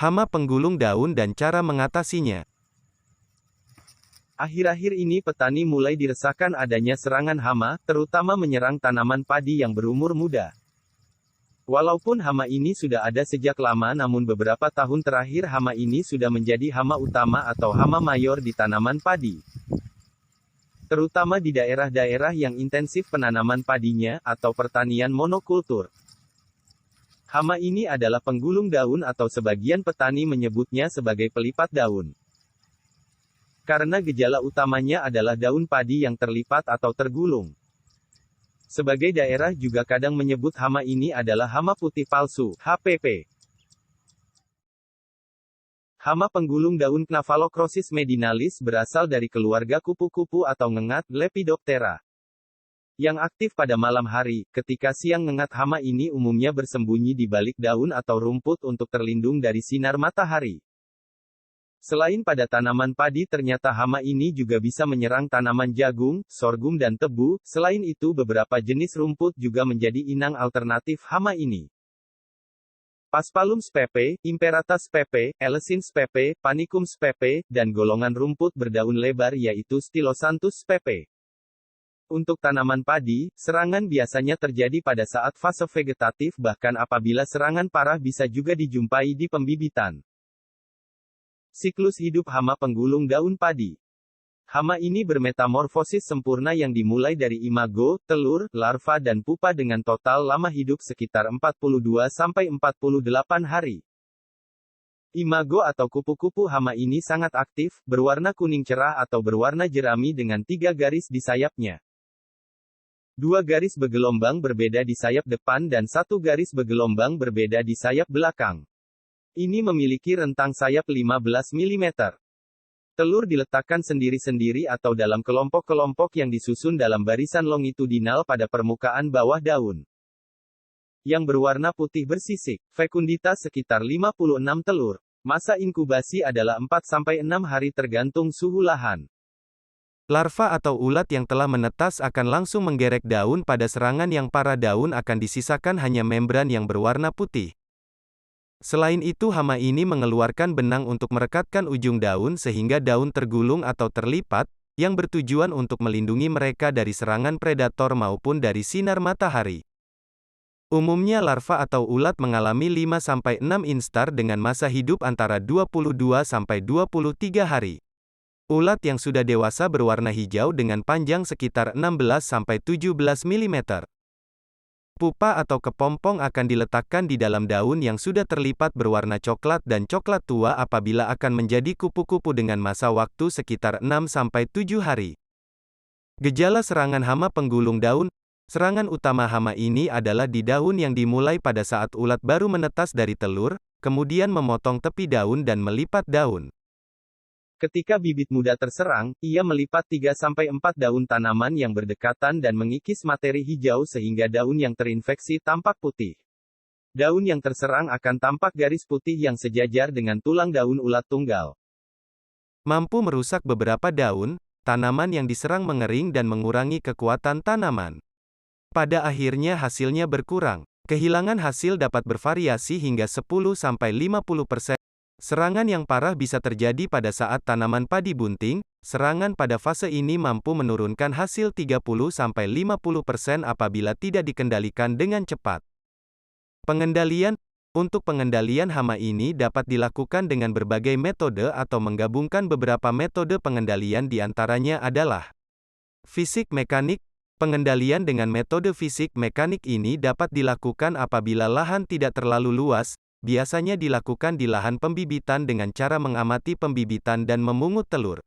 Hama penggulung daun dan cara mengatasinya. Akhir-akhir ini petani mulai diresahkan adanya serangan hama, terutama menyerang tanaman padi yang berumur muda. Walaupun hama ini sudah ada sejak lama, namun beberapa tahun terakhir hama ini sudah menjadi hama utama atau hama mayor di tanaman padi. Terutama di daerah-daerah yang intensif penanaman padinya, atau pertanian monokultur. Hama ini adalah penggulung daun atau sebagian petani menyebutnya sebagai pelipat daun. Karena gejala utamanya adalah daun padi yang terlipat atau tergulung. Sebagai daerah juga kadang menyebut hama ini adalah hama putih palsu, HPP. Hama penggulung daun Cnaphalocrosis medinalis berasal dari keluarga kupu-kupu atau ngengat, Lepidoptera. Yang aktif pada malam hari, ketika siang ngengat hama ini umumnya bersembunyi di balik daun atau rumput untuk terlindung dari sinar matahari. Selain pada tanaman padi, ternyata hama ini juga bisa menyerang tanaman jagung, sorghum dan tebu. Selain itu beberapa jenis rumput juga menjadi inang alternatif hama ini. Paspalum spp, Imperata spp, Elysin spp, Panicum spp, dan golongan rumput berdaun lebar yaitu Stylosanthus spp. Untuk tanaman padi, serangan biasanya terjadi pada saat fase vegetatif, bahkan apabila serangan parah bisa juga dijumpai di pembibitan. Siklus hidup hama penggulung daun padi. Hama ini bermetamorfosis sempurna yang dimulai dari imago, telur, larva dan pupa dengan total lama hidup sekitar 42-48 hari. Imago atau kupu-kupu hama ini sangat aktif, berwarna kuning cerah atau berwarna jerami dengan 3 garis di sayapnya. 2 garis bergelombang berbeda di sayap depan dan 1 garis bergelombang berbeda di sayap belakang. Ini memiliki rentang sayap 15 mm. Telur diletakkan sendiri-sendiri atau dalam kelompok-kelompok yang disusun dalam barisan longitudinal pada permukaan bawah daun. Yang berwarna putih bersisik. Fekunditas sekitar 56 telur. Masa inkubasi adalah 4-6 hari tergantung suhu lahan. Larva atau ulat yang telah menetas akan langsung menggerek daun. Pada serangan yang parah, daun akan disisakan hanya membran yang berwarna putih. Selain itu, hama ini mengeluarkan benang untuk merekatkan ujung daun sehingga daun tergulung atau terlipat, yang bertujuan untuk melindungi mereka dari serangan predator maupun dari sinar matahari. Umumnya larva atau ulat mengalami 5-6 instar dengan masa hidup antara 22-23 hari. Ulat yang sudah dewasa berwarna hijau dengan panjang sekitar 16-17 mm. Pupa atau kepompong akan diletakkan di dalam daun yang sudah terlipat berwarna coklat dan coklat tua apabila akan menjadi kupu-kupu dengan masa waktu sekitar 6-7 hari. Gejala serangan hama penggulung daun. Serangan utama hama ini adalah di daun yang dimulai pada saat ulat baru menetas dari telur, kemudian memotong tepi daun dan melipat daun. Ketika bibit muda terserang, ia melipat 3-4 daun tanaman yang berdekatan dan mengikis materi hijau sehingga daun yang terinfeksi tampak putih. Daun yang terserang akan tampak garis putih yang sejajar dengan tulang daun ulat tunggal. Mampu merusak beberapa daun, tanaman yang diserang mengering dan mengurangi kekuatan tanaman. Pada akhirnya hasilnya berkurang. Kehilangan hasil dapat bervariasi hingga 10-50%. Serangan yang parah bisa terjadi pada saat tanaman padi bunting. Serangan pada fase ini mampu menurunkan hasil 30-50% apabila tidak dikendalikan dengan cepat. Pengendalian. Untuk pengendalian hama ini dapat dilakukan dengan berbagai metode atau menggabungkan beberapa metode pengendalian, di antaranya adalah fisik mekanik. Pengendalian dengan metode fisik mekanik ini dapat dilakukan apabila lahan tidak terlalu luas. Biasanya dilakukan di lahan pembibitan dengan cara mengamati pembibitan dan memungut telur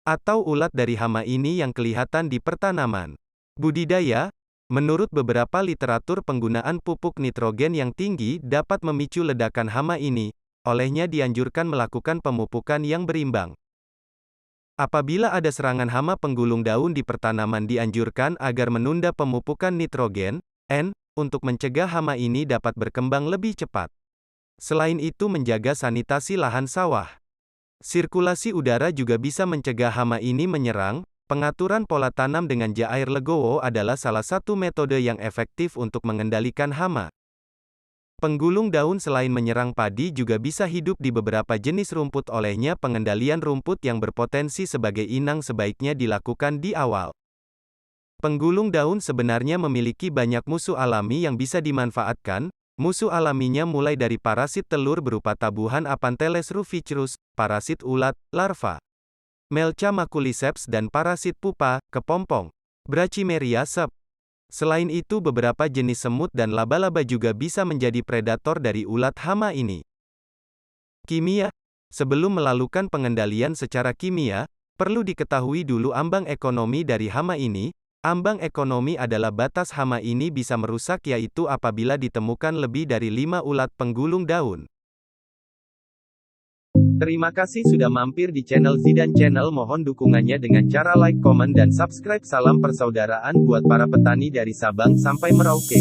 atau ulat dari hama ini yang kelihatan di pertanaman. Budidaya. Menurut beberapa literatur, penggunaan pupuk nitrogen yang tinggi dapat memicu ledakan hama ini, olehnya dianjurkan melakukan pemupukan yang berimbang. Apabila ada serangan hama penggulung daun di pertanaman, dianjurkan agar menunda pemupukan nitrogen, N, untuk mencegah hama ini dapat berkembang lebih cepat. Selain itu, menjaga sanitasi lahan sawah. Sirkulasi udara juga bisa mencegah hama ini menyerang. Pengaturan pola tanam dengan jair legowo adalah salah satu metode yang efektif untuk mengendalikan hama. Penggulung daun selain menyerang padi juga bisa hidup di beberapa jenis rumput. Olehnya pengendalian rumput yang berpotensi sebagai inang sebaiknya dilakukan di awal. Penggulung daun sebenarnya memiliki banyak musuh alami yang bisa dimanfaatkan. Musuh alaminya mulai dari parasit telur berupa tabuhan Aphanteles ruficerus, parasit ulat, larva, Melcha maculiceps dan parasit pupa, kepompong, Brachymeria sep. Selain itu beberapa jenis semut dan laba-laba juga bisa menjadi predator dari ulat hama ini. Kimia. Sebelum melakukan pengendalian secara kimia, perlu diketahui dulu ambang ekonomi dari hama ini. Ambang ekonomi adalah batas hama ini bisa merusak, yaitu apabila ditemukan lebih dari 5 ulat penggulung daun. Terima kasih sudah mampir di channel Zidan Channel. Mohon dukungannya dengan cara like, komen, dan subscribe. Salam persaudaraan buat para petani dari Sabang sampai Merauke.